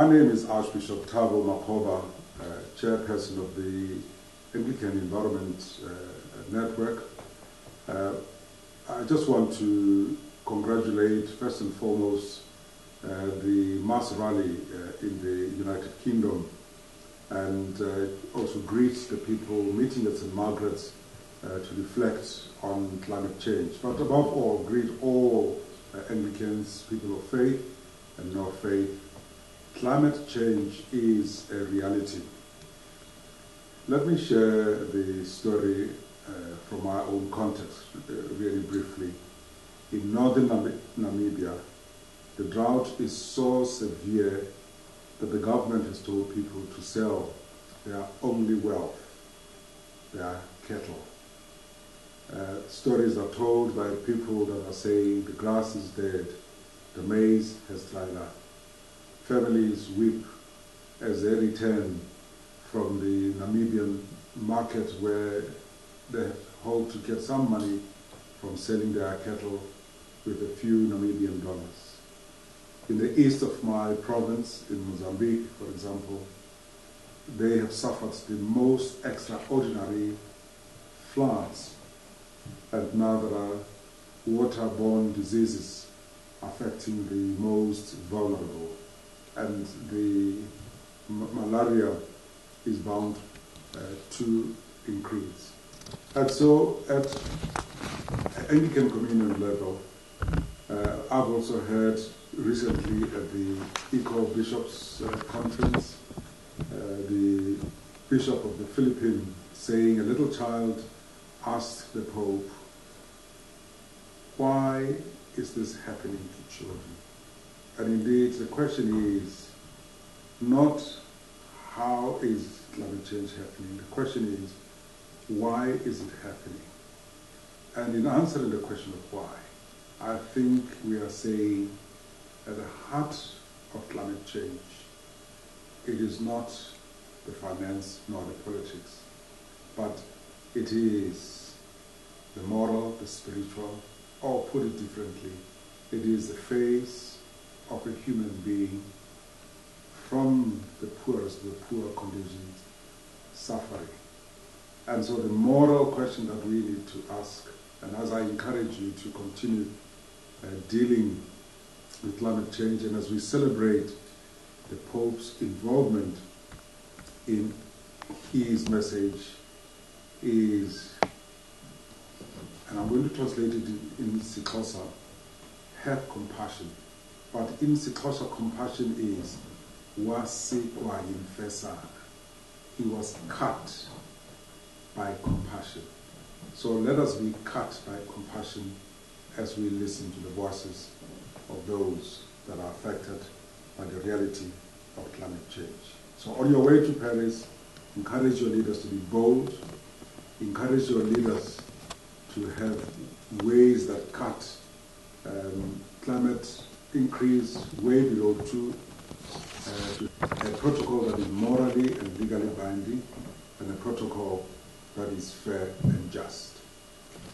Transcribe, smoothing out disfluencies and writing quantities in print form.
My name is Archbishop Thabo chairperson of the Anglican Environment Network. I just want to congratulate, first and foremost, the mass rally in the United Kingdom, and also greet the people meeting at St. Margaret's to reflect on climate change. But above all, greet all Anglicans, people of faith and no faith. Climate change is a reality. Let me share the story from my own context really briefly. In northern Namibia, the drought is so severe that the government has told people to sell their only wealth, their cattle. Stories are told by people that are saying the grass is dead, the maize has dried up. Families weep as they return from the Namibian market where they hope to get some money from selling their cattle with a few Namibian dollars. In the east of my province, in Mozambique, for example, they have suffered the most extraordinary floods, and now there are waterborne diseases affecting the most vulnerable, and the malaria is bound to increase. And so at Anglican communion level, I've also heard recently at the Eco Bishops Conference, the Bishop of the Philippines saying a little child asked the Pope, why is this happening to children? And indeed, the question is not how is climate change happening, the question is why is it happening? And in answering the question of why, I think we are saying at the heart of climate change, it is not the finance nor the politics, but it is the moral, the spiritual, or put it differently, it is the face of a human being from the poorest, the poor conditions, suffering. And so the moral question that we need to ask, and as I encourage you to continue dealing with climate change, and as we celebrate the Pope's involvement in his message, is, and I'm going to translate it in Sikosa, have compassion. But in Sikosa, compassion is wasikwa yimfesa. He was cut by compassion. So let us be cut by compassion as we listen to the voices of those that are affected by the reality of climate change. So on your way to Paris, encourage your leaders to be bold, encourage your leaders to have ways that cut climate increase way below 2, a protocol that is morally and legally binding, and a protocol that is fair and just.